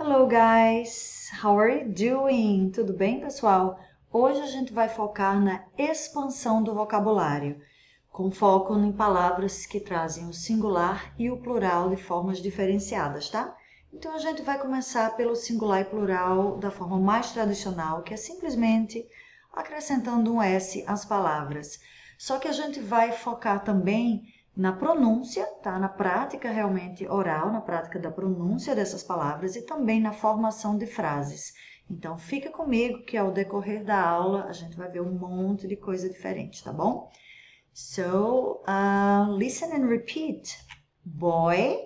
Hello guys, how are you doing? Tudo bem, pessoal? Hoje a gente vai focar na expansão do vocabulário, com foco em palavras que trazem o singular e o plural de formas diferenciadas, tá? Então a gente vai começar pelo singular e plural da forma mais tradicional, que é simplesmente acrescentando um S às palavras. Só que a gente vai focar também na pronúncia, tá? Na prática realmente oral, na prática da pronúncia dessas palavras e também na formação de frases. Então, fica comigo que ao decorrer da aula a gente vai ver um monte de coisa diferente, tá bom? So, listen and repeat. Boy,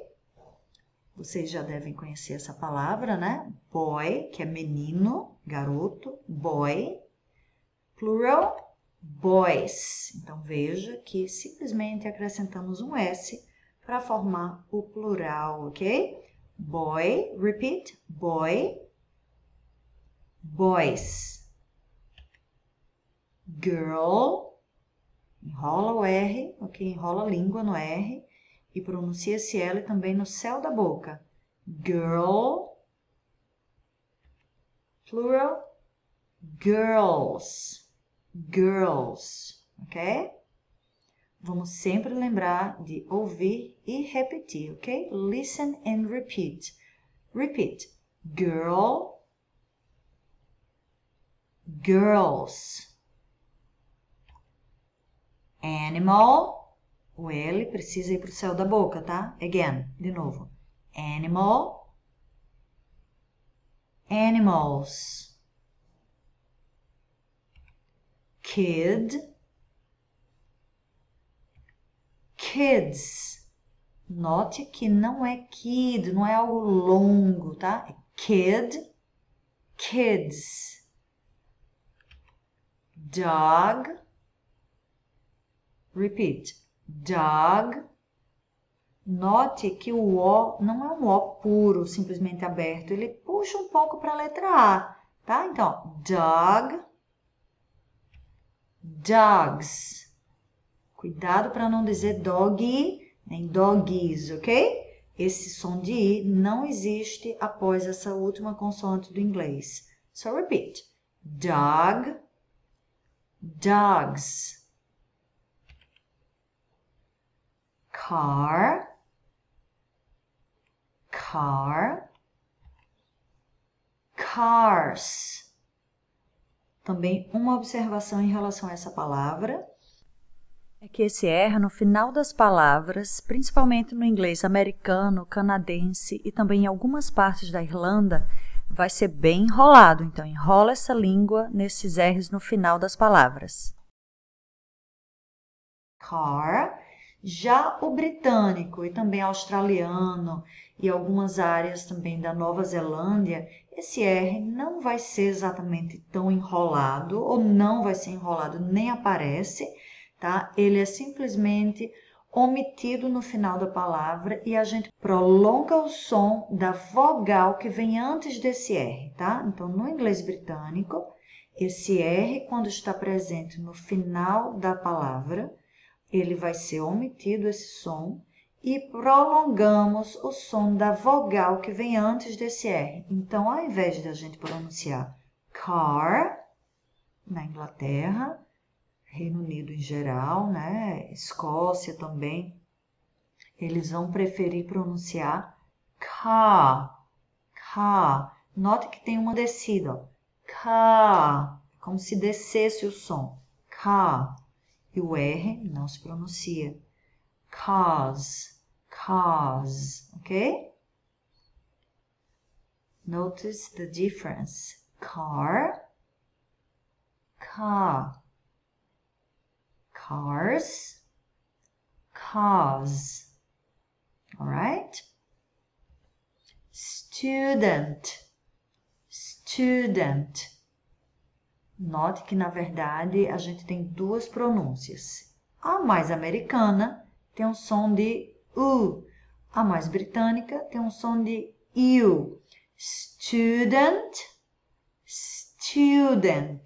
vocês já devem conhecer essa palavra, né? Boy, que é menino, garoto, boy. Plural, boys. Então, veja que simplesmente acrescentamos um S para formar o plural, ok? Boy, repeat, boy, boys. Girl, enrola o R, ok? Enrola a língua no R e pronuncia esse L também no céu da boca. Girl, plural, girls. Girls, ok? Vamos sempre lembrar de ouvir e repetir, ok? Listen and repeat. Repeat. Girl, girls. Animal, o L precisa ir para o céu da boca, tá? Again, de novo. Animal, animals. Kid, kids. Note que não é kid, não é algo longo, tá? É kid, kids. Dog, repeat, dog. Note que o O não é um O puro, simplesmente aberto, ele puxa um pouco para a letra A, tá? Então, dog, dogs. Cuidado para não dizer doggy, nem doggies, ok? Esse som de I não existe após essa última consoante do inglês. So repeat. Dog, dogs. Car, car. Cars. Também uma observação em relação a essa palavra é que esse R no final das palavras, principalmente no inglês americano, canadense e também em algumas partes da Irlanda, vai ser bem enrolado. Então, enrola essa língua nesses R's no final das palavras. Car. Já o britânico e também australiano e algumas áreas também da Nova Zelândia, esse R não vai ser exatamente tão enrolado ou não vai ser enrolado, nem aparece, tá? Ele é simplesmente omitido no final da palavra e a gente prolonga o som da vogal que vem antes desse R, tá? Então, no inglês britânico, esse R, quando está presente no final da palavra, ele vai ser omitido esse som e prolongamos o som da vogal que vem antes desse R. Então, ao invés de a gente pronunciar car, na Inglaterra, Reino Unido em geral, né? Escócia também, eles vão preferir pronunciar car, car. Note que tem uma descida, ó. Car, como se descesse o som, car. E o R não se pronuncia. Cars, cars, ok? Notice the difference. Car, car. Cars, cars. Alright? Student, student. Note que, na verdade, a gente tem duas pronúncias. A mais americana tem um som de U. A mais britânica tem um som de U. Student, student.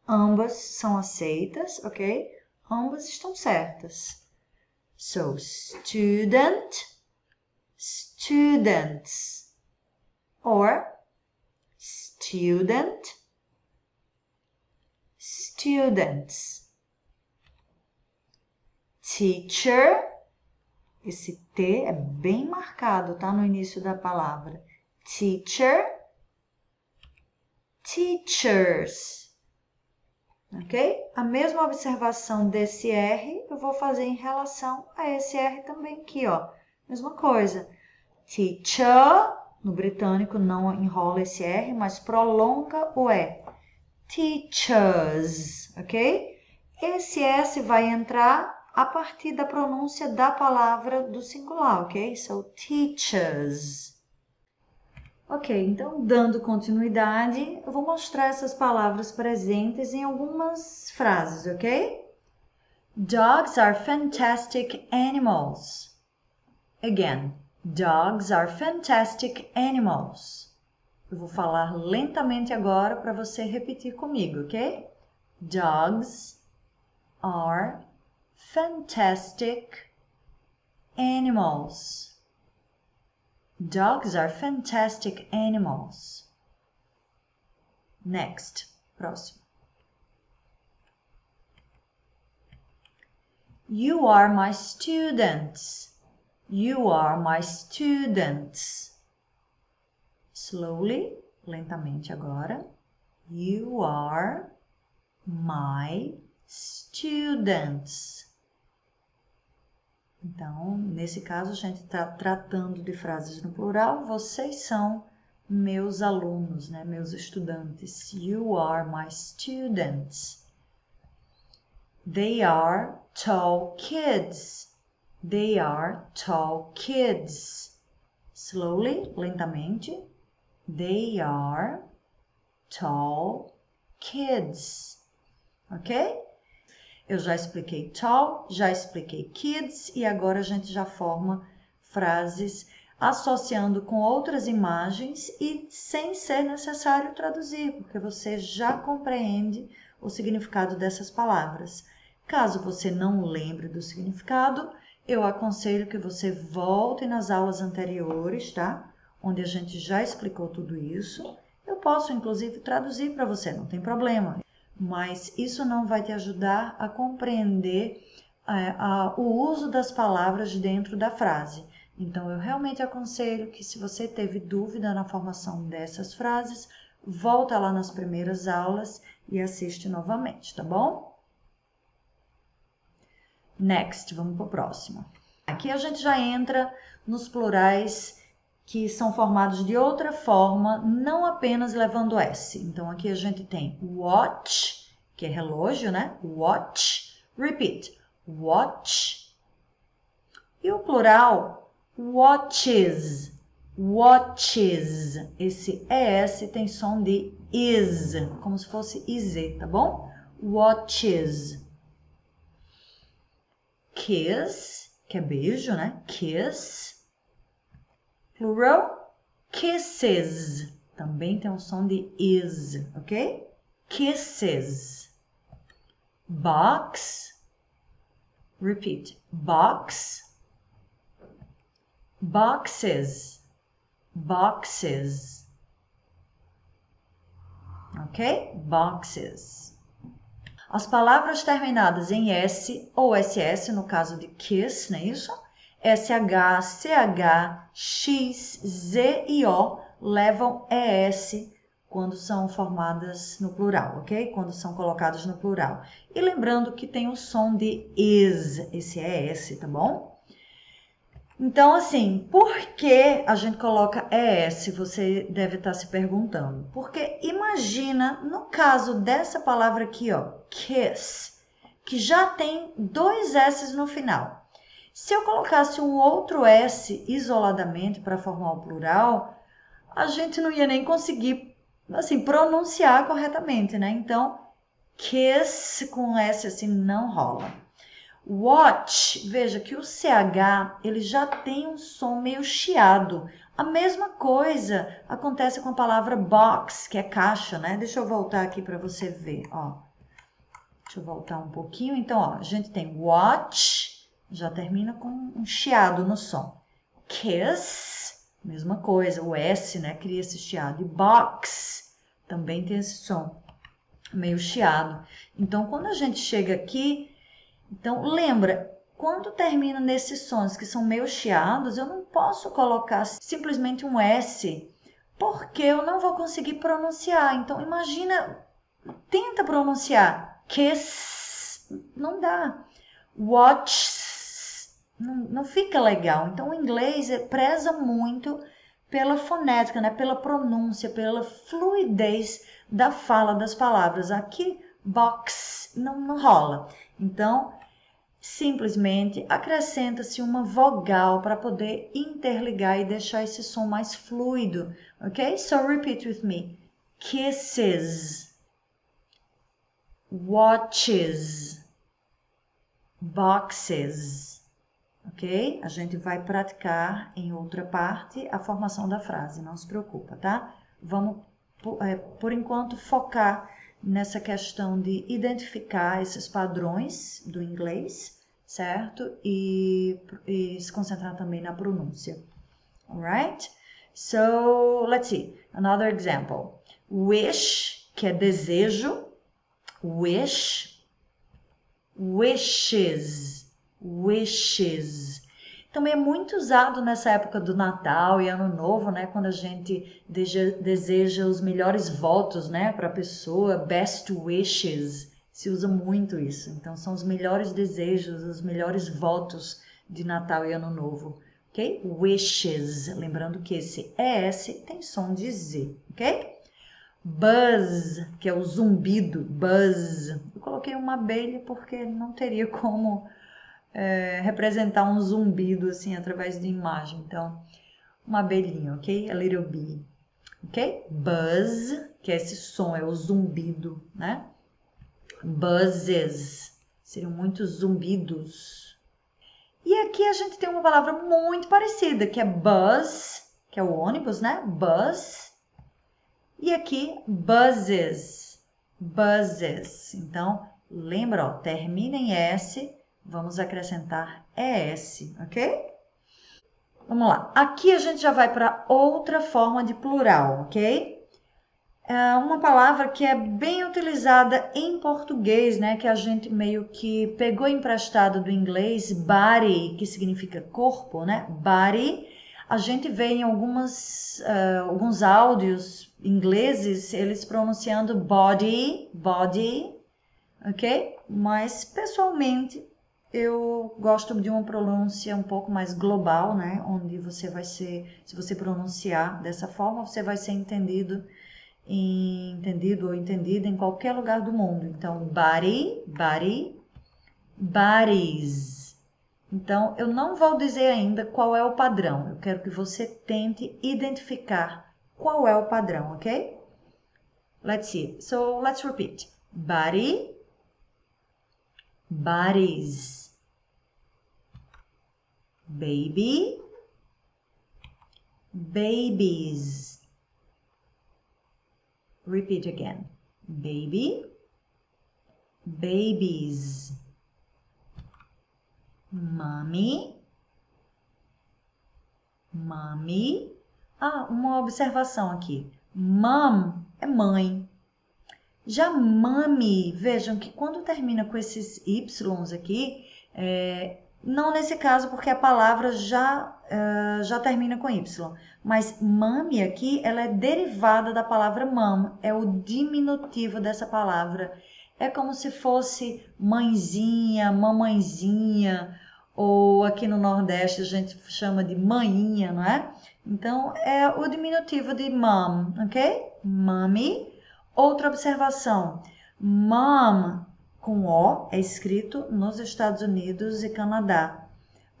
Ambas são aceitas, ok? Ambas estão certas. So, student, students. or student, students. Teacher, esse T é bem marcado, tá? No início da palavra. Teacher, teachers. Ok? A mesma observação desse R eu vou fazer em relação a esse R também aqui, ó. Mesma coisa. Teacher, no britânico não enrola esse R, mas prolonga o E. Teachers, ok? Esse S vai entrar a partir da pronúncia da palavra do singular, ok? So, teachers. Ok, então, dando continuidade, eu vou mostrar essas palavras presentes em algumas frases, ok? Dogs are fantastic animals. Again, dogs are fantastic animals. Eu vou falar lentamente agora para você repetir comigo, ok? Dogs are fantastic animals. Dogs are fantastic animals. Next, próximo. You are my students. You are my students. Slowly, lentamente agora. You are my students. Então, nesse caso, a gente está tratando de frases no plural. Vocês são meus alunos, né? Meus estudantes. You are my students. They are tall kids. They are tall kids. Slowly, lentamente. They are tall kids. Ok? Eu já expliquei tall, já expliquei kids e agora a gente já forma frases associando com outras imagens e sem ser necessário traduzir, porque você já compreende o significado dessas palavras. Caso você não lembre do significado, eu aconselho que você volte nas aulas anteriores, tá? Onde a gente já explicou tudo isso. Eu posso, inclusive, traduzir para você, não tem problema. Mas isso não vai te ajudar a compreender o uso das palavras dentro da frase. Então, eu realmente aconselho que se você teve dúvida na formação dessas frases, volta lá nas primeiras aulas e assiste novamente, tá bom? Next, vamos para o próximo. Aqui a gente já entra nos plurais que são formados de outra forma, não apenas levando S. Então, aqui a gente tem watch, que é relógio, né? Watch. Repeat. Watch. E o plural, watches. Watches. Esse ES tem som de is, como se fosse IZ, tá bom? Watches. Kiss, que é beijo, né? Kiss. Plural, kisses. Também tem um som de is, ok? Kisses. Box. Repeat. Box. Boxes. Boxes. Ok? Boxes. As palavras terminadas em S ou SS, no caso de kiss, não é isso? SH, CH, X, Z e O levam ES quando são formadas no plural, ok? Quando são colocadas no plural. E lembrando que tem o som de is, esse ES, tá bom? Então, assim, por que a gente coloca ES? Você deve estar se perguntando. Porque imagina, no caso dessa palavra aqui, ó, kiss, que já tem dois S no final. Se eu colocasse um outro S isoladamente para formar o plural, a gente não ia nem conseguir, assim, pronunciar corretamente, né? Então, kiss com S assim não rola. Watch, veja que o CH, ele já tem um som meio chiado. A mesma coisa acontece com a palavra box, que é caixa, né? Deixa eu voltar aqui para você ver, ó. Deixa eu voltar um pouquinho. Então, ó, a gente tem watch, já termina com um chiado no som. Kiss, mesma coisa, o S, né, cria esse chiado. E box também tem esse som meio chiado. Então, quando a gente chega aqui, então lembra, quando termina nesses sons que são meio chiados, eu não posso colocar simplesmente um S, porque eu não vou conseguir pronunciar. Então, imagina, tenta pronunciar. Kiss, não dá. Watch, não fica legal. Então, o inglês preza muito pela fonética, né? Pela pronúncia, pela fluidez da fala das palavras. Aqui, box, não rola. Então, simplesmente acrescenta-se uma vogal para poder interligar e deixar esse som mais fluido, ok? So repeat with me. Kisses, watches, boxes, ok? A gente vai praticar em outra parte a formação da frase, não se preocupa, tá? Vamos, por enquanto, focar nessa questão de identificar esses padrões do inglês, certo? E se concentrar também na pronúncia. Alright? So, let's see. Another example. Wish, que é desejo. Wish. Wishes. Wishes. Também é muito usado nessa época do Natal e Ano Novo, né? Quando a gente deseja os melhores votos, né, para a pessoa, best wishes. Se usa muito isso. Então, são os melhores desejos, os melhores votos de Natal e Ano Novo, ok? Wishes. Lembrando que esse ES tem som de Z, ok? Buzz, que é o zumbido, buzz. Eu coloquei uma abelha porque não teria como representar um zumbido assim através de imagem. Então, uma abelhinha, ok? A little bee, ok? Buzz, que é esse som, é o zumbido, né? Buzzes, seriam muitos zumbidos. E aqui a gente tem uma palavra muito parecida, que é buzz, que é o ônibus, né? Buzz. E aqui, buzzes, buzzes. Então, lembra, ó, termina em S, vamos acrescentar ES, ok? Vamos lá. Aqui a gente já vai para outra forma de plural, ok? É uma palavra que é bem utilizada em português, né? Que a gente meio que pegou emprestado do inglês, body, que significa corpo, né? Body. A gente vê em alguns áudios ingleses, eles pronunciando body, body, ok? Mas, pessoalmente, eu gosto de uma pronúncia um pouco mais global, né? Onde você vai ser, se você pronunciar dessa forma, você vai ser entendido ou entendida em qualquer lugar do mundo. Então, body, body, bodies. Então, eu não vou dizer ainda qual é o padrão. Eu quero que você tente identificar qual é o padrão, ok? Let's see. So, let's repeat. Body, bodies. Baby, babies. Repeat again. Baby, babies. Mommy, mommy. Ah, uma observação aqui. Mom é mãe. Já mommy, vejam que quando termina com esses Ys aqui, não nesse caso porque a palavra já termina com Y, mas mommy aqui, ela é derivada da palavra mom, é o diminutivo dessa palavra. É como se fosse mãezinha, mamãezinha, ou aqui no Nordeste a gente chama de maninha, não é? Então, é o diminutivo de mom, ok? Mommy. Outra observação, mom com O é escrito nos Estados Unidos e Canadá.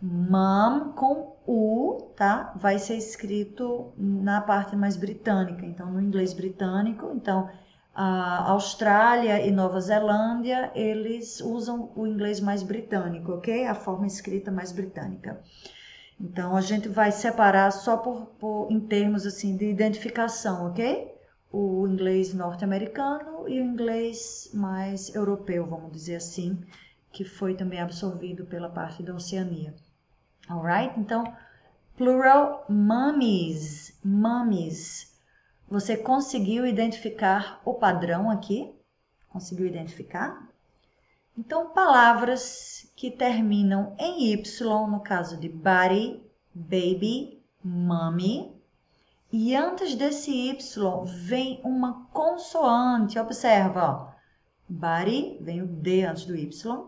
Mom com U, tá? Vai ser escrito na parte mais britânica, então no inglês britânico. Então, a Austrália e Nova Zelândia, eles usam o inglês mais britânico, ok? A forma escrita mais britânica. Então, a gente vai separar só em termos assim de identificação, ok? O inglês norte-americano e o inglês mais europeu, vamos dizer assim, que foi também absorvido pela parte da Oceania. Alright? Então, Plural, mummies. Mummies. Você conseguiu identificar o padrão aqui? Conseguiu identificar? Então, palavras que terminam em Y, no caso de body, baby, mummy. E antes desse Y vem uma consoante. Observa, ó. Body, vem o D antes do Y.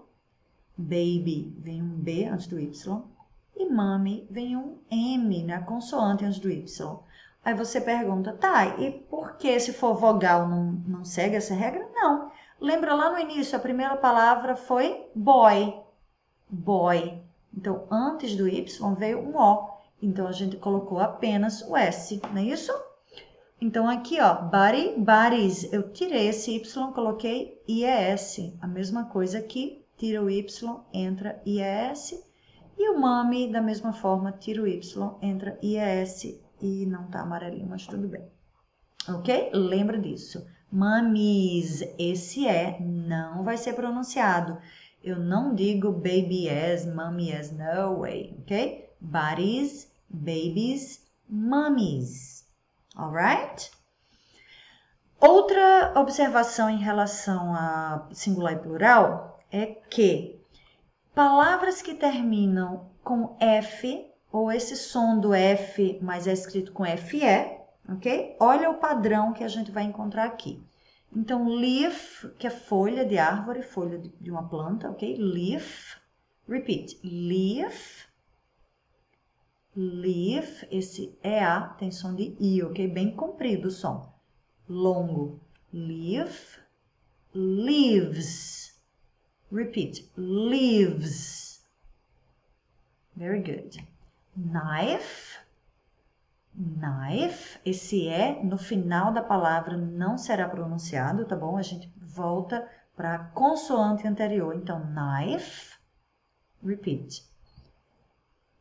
Baby, vem um B antes do Y. E mummy, vem um M, né? Consoante antes do Y. Aí você pergunta, tá, e por que se for vogal não segue essa regra? Não. Lembra lá no início, a primeira palavra foi boy. Boy. Então, antes do Y veio um O. Então, a gente colocou apenas o S, não é isso? Então, aqui, ó, body, bodies. Eu tirei esse Y, coloquei IES. A mesma coisa aqui, tira o Y, entra IES. E o mummy, da mesma forma, tira o Y, entra IES. E não tá amarelinho, mas tudo bem. Ok? Lembra disso. Mummies, esse E não vai ser pronunciado. Eu não digo baby as, mummy as, no way, ok? Bodies, babies, mummies. Alright? Outra observação em relação a singular e plural é que palavras que terminam com F, ou esse som do F, mas é escrito com FE, ok? Olha o padrão que a gente vai encontrar aqui. Então, leaf, que é folha de árvore, folha de uma planta, ok? Leaf. Repeat. Leaf. Leaf. Esse EA tem som de I, ok? Bem comprido o som. Longo. Leaf. Leaves. Repeat. Leaves. Very good. Knife. Knife, esse E no final da palavra não será pronunciado, tá bom? A gente volta para a consoante anterior. Então, knife, repeat.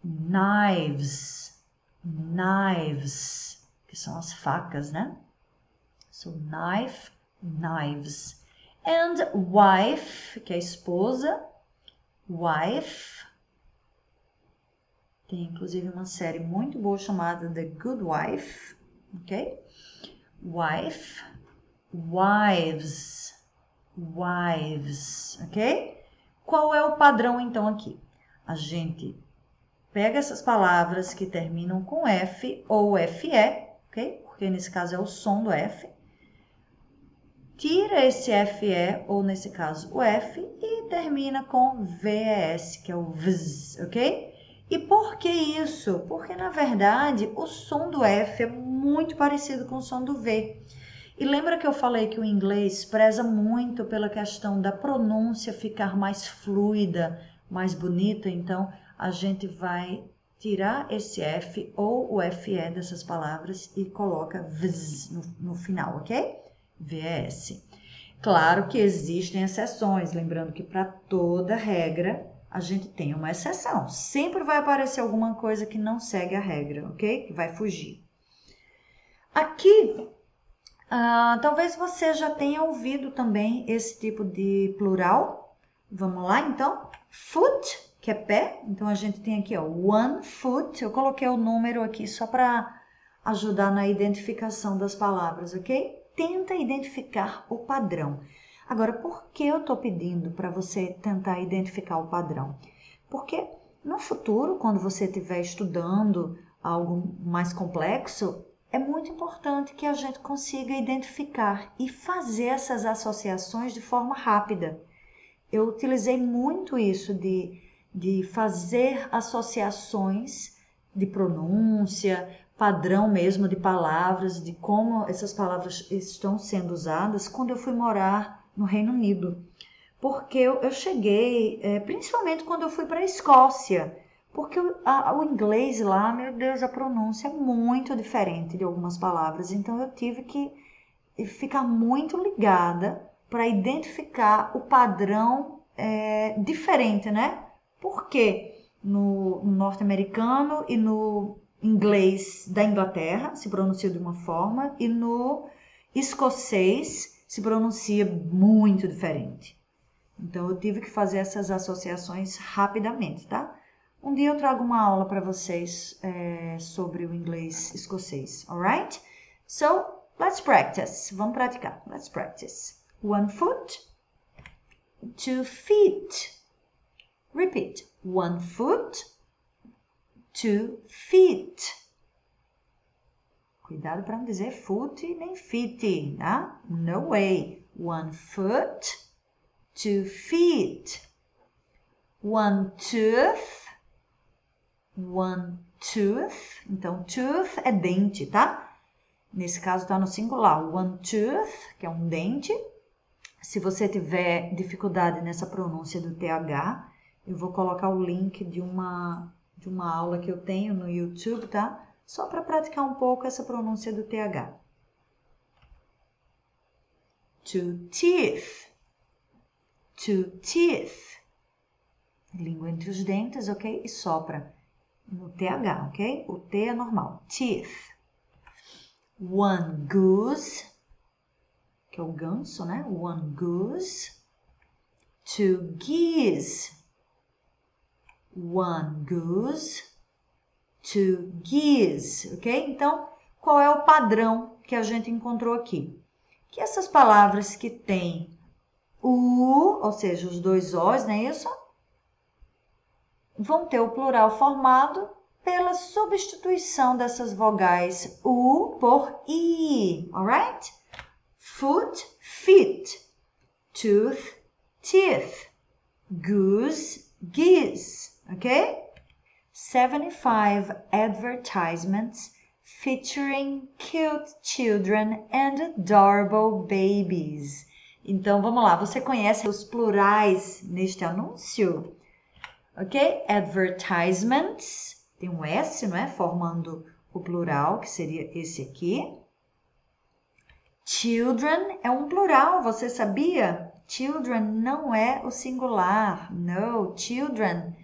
Knives, knives, que são as facas, né? So, knife, knives. And wife, que é esposa, wife. Tem inclusive uma série muito boa chamada The Good Wife, ok? Wife, wives, wives, ok? Qual é o padrão então aqui? A gente pega essas palavras que terminam com F ou FE, ok? Porque nesse caso é o som do F. Tira esse FE ou nesse caso o F e termina com VES, que é o VS, ok? E por que isso? Porque, na verdade, o som do F é muito parecido com o som do V. E lembra que eu falei que o inglês preza muito pela questão da pronúncia ficar mais fluida, mais bonita? Então, a gente vai tirar esse F ou o FE dessas palavras e coloca VS no final, ok? VS. Claro que existem exceções, lembrando que para toda regra a gente tem uma exceção. Sempre vai aparecer alguma coisa que não segue a regra, ok? Que vai fugir. Aqui, talvez você já tenha ouvido também esse tipo de plural. Vamos lá, então. Foot, que é pé. Então, a gente tem aqui, ó, one foot. Eu coloquei o número aqui só para ajudar na identificação das palavras, ok? Tenta identificar o padrão. Agora, por que eu estou pedindo para você tentar identificar o padrão? Porque no futuro, quando você estiver estudando algo mais complexo, é muito importante que a gente consiga identificar e fazer essas associações de forma rápida. Eu utilizei muito isso de fazer associações de pronúncia, padrão mesmo de palavras, de como essas palavras estão sendo usadas quando eu fui morar no Reino Unido, porque eu cheguei, principalmente quando eu fui para a Escócia, porque o inglês lá, meu Deus, a pronúncia é muito diferente de algumas palavras, então eu tive que ficar muito ligada para identificar o padrão diferente, né? Porque no norte-americano e no inglês da Inglaterra se pronuncia de uma forma e no escocês se pronuncia muito diferente. Então, eu tive que fazer essas associações rapidamente, tá? Um dia eu trago uma aula para vocês sobre o inglês escocês, alright? So, let's practice. Vamos praticar. Let's practice. 1 foot, 2 feet. Repeat. 1 foot, 2 feet. Cuidado para não dizer foot nem feet, tá? No way. 1 foot, 2 feet. 1 tooth, 1 tooth. Então, tooth é dente, tá? Nesse caso, tá no singular. 1 tooth, que é um dente. Se você tiver dificuldade nessa pronúncia do TH, eu vou colocar o link de uma aula que eu tenho no YouTube, tá? Só para praticar um pouco essa pronúncia do TH. 2 teeth. 2 teeth. Língua entre os dentes, ok? E sopra no TH, ok? O T é normal. Teeth. 1 goose, que é o ganso, né? 1 goose. 2 geese. 1 goose. 2 geese, ok? Então, qual é o padrão que a gente encontrou aqui? Que essas palavras que têm o, ou seja, os dois Os, não é isso? Vão ter o plural formado pela substituição dessas vogais U por I, alright? Foot, feet. Tooth, teeth. Goose, geese, ok? 75 advertisements featuring cute children and adorable babies. Então, vamos lá. Você conhece os plurais neste anúncio? Ok? Advertisements. Tem um S, não é? Formando o plural, que seria esse aqui. Children é um plural, você sabia? Children não é o singular. No, children.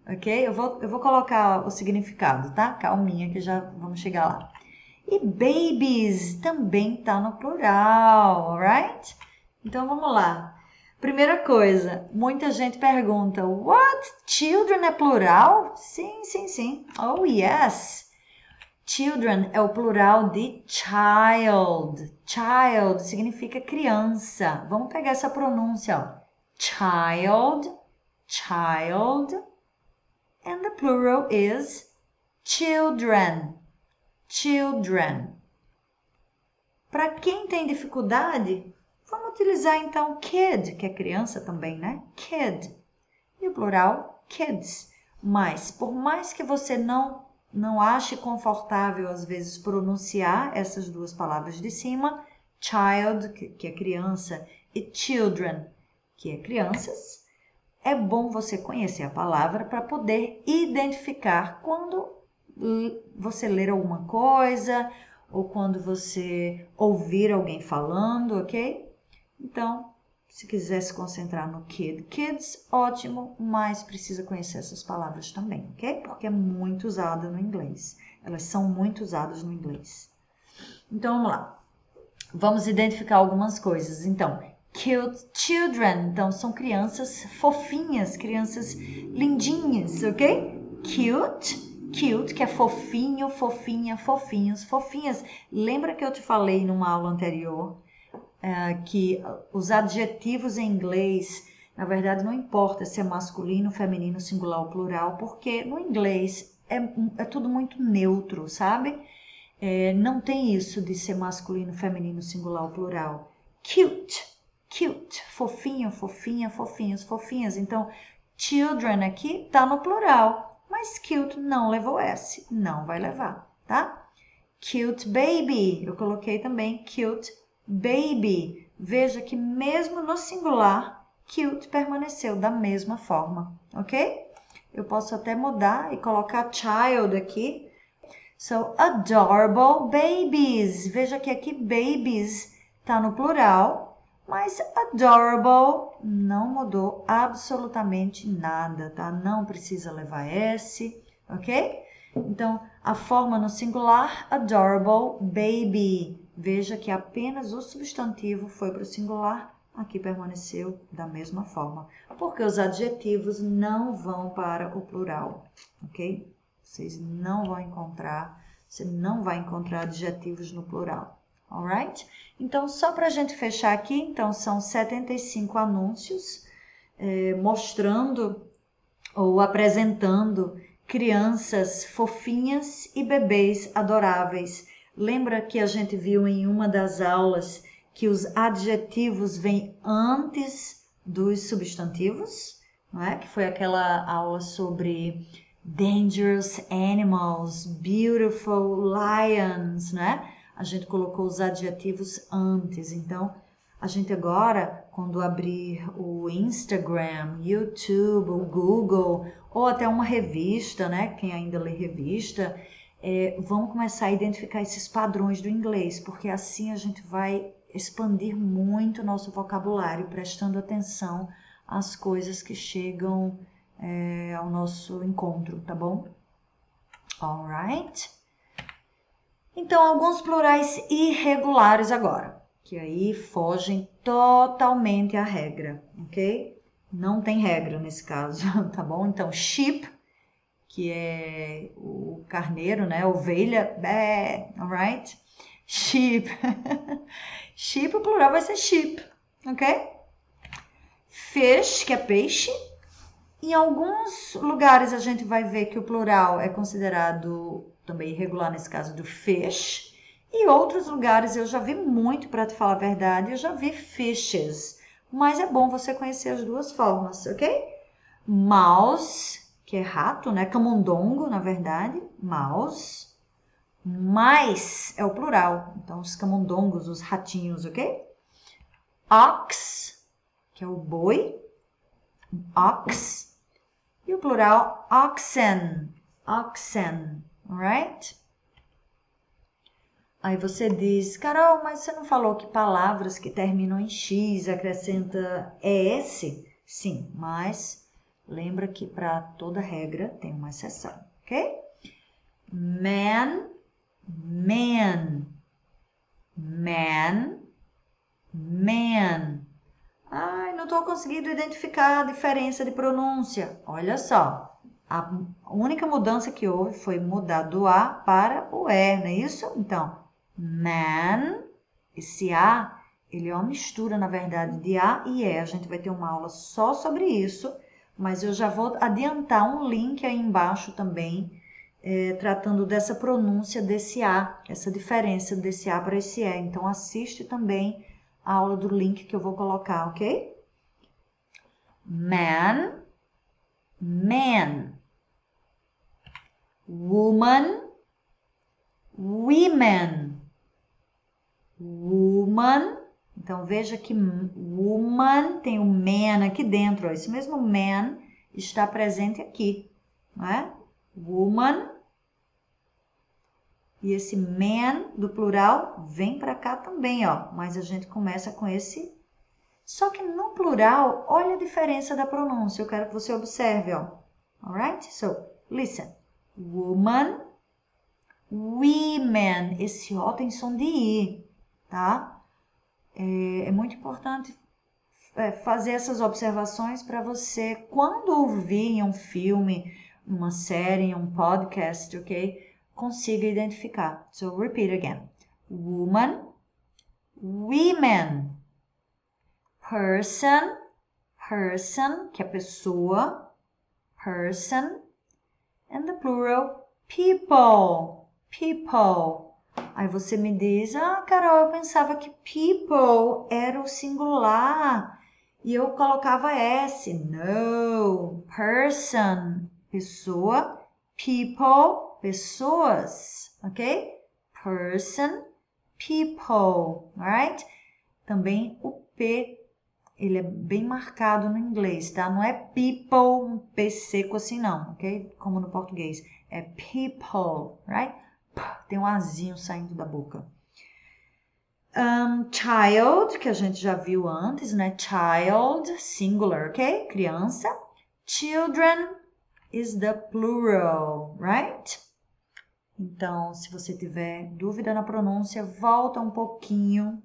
Ok? Eu vou colocar o significado, tá? Calminha que já vamos chegar lá. E babies também tá no plural, alright? Então, vamos lá. Primeira coisa, muita gente pergunta, what? Children é plural? Sim, sim, sim. Oh, yes. Children é o plural de child. Child significa criança. Vamos pegar essa pronúncia, ó. Child, child. And the plural is children. Children. Para quem tem dificuldade, vamos utilizar então kid, que é criança também, né? Kid. E o plural, kids. Mas, por mais que você não ache confortável, às vezes, pronunciar essas duas palavras de cima, child, que é criança, e children, que é crianças, é bom você conhecer a palavra para poder identificar quando você ler alguma coisa ou quando você ouvir alguém falando, ok? Então, se quiser se concentrar no kids, ótimo, mas precisa conhecer essas palavras também, ok? Porque é muito usada no inglês. Elas são muito usadas no inglês. Então, vamos lá. Vamos identificar algumas coisas. Então, cute children. Então, são crianças fofinhas, crianças lindinhas, ok? Cute, que é fofinho, fofinha, fofinhos, fofinhas. Lembra que eu te falei numa aula anterior que os adjetivos em inglês, na verdade, não importa se é masculino, feminino, singular ou plural, porque no inglês é tudo muito neutro, sabe? Não tem isso de ser masculino, feminino, singular ou plural. Cute, fofinho, fofinha, fofinhos, fofinhas. Então, children aqui tá no plural, mas cute não levou S, não vai levar, tá? Cute baby, eu coloquei também cute baby. Veja que mesmo no singular, cute permaneceu da mesma forma, ok? Eu posso até mudar e colocar child aqui. So, adorable babies. Veja que aqui babies tá no plural, mas adorable não mudou absolutamente nada, tá? Não precisa levar S, ok? Então, a forma no singular, adorable baby. Veja que apenas o substantivo foi para o singular, aqui permaneceu da mesma forma, porque os adjetivos não vão para o plural, ok? Vocês não vão encontrar, você não vai encontrar adjetivos no plural, alright? Então, só para a gente fechar aqui, então são 75 anúncios mostrando ou apresentando crianças fofinhas e bebês adoráveis. Lembra que a gente viu em uma das aulas que os adjetivos vêm antes dos substantivos, não é? Que foi aquela aula sobre dangerous animals, beautiful lions, né? A gente colocou os adjetivos antes. Então, a gente agora, quando abrir o Instagram, YouTube, o Google, ou até uma revista, né? Quem ainda lê revista, vamos começar a identificar esses padrões do inglês, porque assim a gente vai expandir muito o nosso vocabulário, prestando atenção às coisas que chegam ao nosso encontro, tá bom? Alright? Então, alguns plurais irregulares agora, que aí fogem totalmente à regra, ok? Não tem regra nesse caso, tá bom? Então, sheep, que é o carneiro, né? Ovelha, alright? Sheep. Sheep, o plural vai ser sheep, ok? Fish, que é peixe. Em alguns lugares a gente vai ver que o plural é considerado também irregular, nesse caso do fish. E outros lugares eu já vi muito, para te falar a verdade, eu já vi fishes. Mas é bom você conhecer as duas formas, ok? Mouse, que é rato, né? Camundongo, na verdade. Mouse. Mice é o plural. Então, os camundongos, os ratinhos, ok? Ox, que é o boi. Ox. E o plural, oxen. Oxen, alright? Aí você diz, Carol, mas você não falou que palavras que terminam em X acrescenta ES? Sim, mas lembra que para toda regra tem uma exceção, ok? Man, man. Man, man. Ai, não estou conseguindo identificar a diferença de pronúncia. Olha só, a única mudança que houve foi mudar do A para o E, não é isso? Então, man, esse A, ele é uma mistura, na verdade, de A e E. A gente vai ter uma aula só sobre isso, mas eu já vou adiantar um link aí embaixo também, tratando dessa pronúncia desse A, essa diferença desse A para esse E. Então, assiste também a aula do link que eu vou colocar, ok? Man, man. Woman, women. Woman. Então, veja que woman tem o man aqui dentro. Ó. Esse mesmo man está presente aqui, não é? Woman. E esse man do plural vem para cá também, ó. Mas a gente começa com esse. Só que no plural, olha a diferença da pronúncia. Eu quero que você observe, ó. Alright? So, listen. Woman, women. Esse O tem som de I, tá? É muito importante fazer essas observações para você, quando ouvir em um filme, uma série, em um podcast, ok? Consiga identificar. So, repeat again. Woman, women. Person, person, que é pessoa. Person. And the plural, people, people. Aí você me diz, Carol, eu pensava que people era o singular e eu colocava S. No, person, pessoa, people, pessoas, ok? Person, people, alright? Também o P, ele é bem marcado no inglês, tá? Não é people, um P seco assim não, ok? Como no português. É people, right? Tem um azinho saindo da boca. Child, que a gente já viu antes, né? Child, singular, ok? Criança. Children is the plural, right? Então, se você tiver dúvida na pronúncia, volta um pouquinho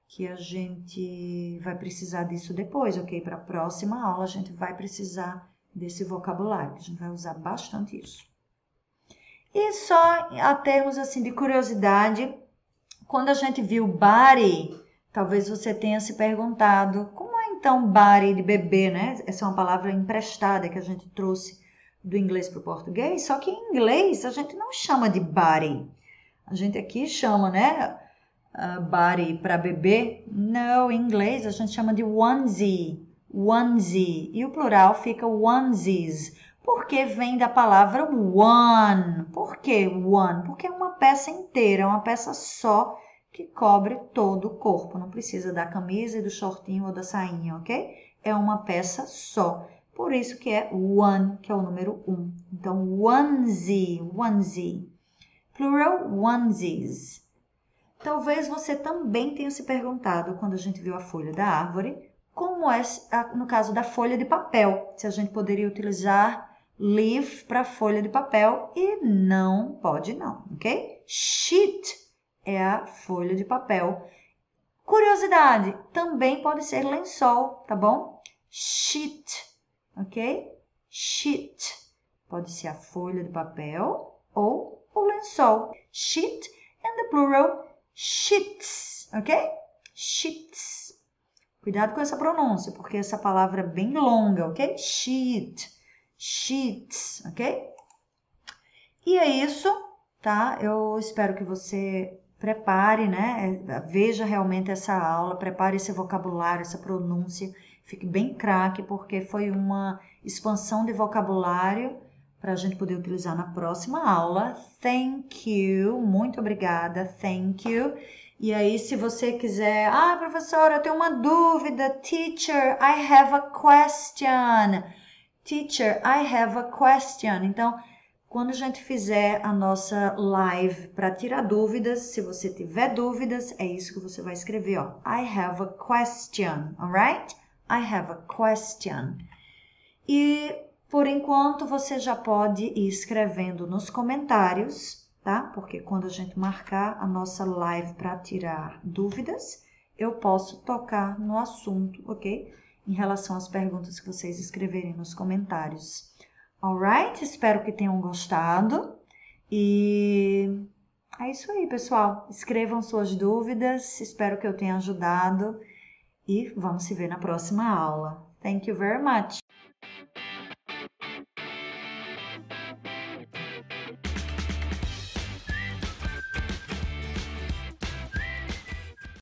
que a gente vai precisar disso depois, ok? Para a próxima aula a gente vai precisar desse vocabulário, a gente vai usar bastante isso. E só a termos assim de curiosidade, quando a gente viu body, talvez você tenha se perguntado, como é então body de bebê, né? Essa é uma palavra emprestada que a gente trouxe do inglês para o português, só que em inglês a gente não chama de body. A gente aqui chama, né, body para bebê. Não, em inglês a gente chama de onesie, onesie. E o plural fica onesies, porque vem da palavra one. Por que one? Porque é uma peça inteira, é uma peça só que cobre todo o corpo. Não precisa da camisa e do shortinho ou da sainha, ok? É uma peça só. Por isso que é one, que é o número 1. Então, onesie, onesie. Plural, onesies. Talvez você também tenha se perguntado, quando a gente viu a folha da árvore, como é no caso da folha de papel. Se a gente poderia utilizar leaf para folha de papel e não pode não, ok? Sheet é a folha de papel. Curiosidade, também pode ser lençol, tá bom? Sheet, ok? Sheet pode ser a folha de papel ou o lençol. Sheet and the plural sheets, ok? Sheets. Cuidado com essa pronúncia, porque essa palavra é bem longa, ok? Sheet, sheets, ok? E é isso, tá? Eu espero que você prepare, né? Veja realmente essa aula, prepare esse vocabulário, essa pronúncia, fique bem craque, porque foi uma expansão de vocabulário para a gente poder utilizar na próxima aula. Thank you, muito obrigada, thank you. E aí, se você quiser, professora, eu tenho uma dúvida, teacher, I have a question. Teacher, I have a question. Então, quando a gente fizer a nossa live para tirar dúvidas, se você tiver dúvidas, é isso que você vai escrever, ó. I have a question, alright? I have a question. E, por enquanto, você já pode ir escrevendo nos comentários, tá? Porque quando a gente marcar a nossa live para tirar dúvidas, eu posso tocar no assunto, ok? Em relação às perguntas que vocês escreverem nos comentários. Alright? Espero que tenham gostado. E é isso aí, pessoal. Escrevam suas dúvidas. Espero que eu tenha ajudado. E vamos se ver na próxima aula. Thank you very much.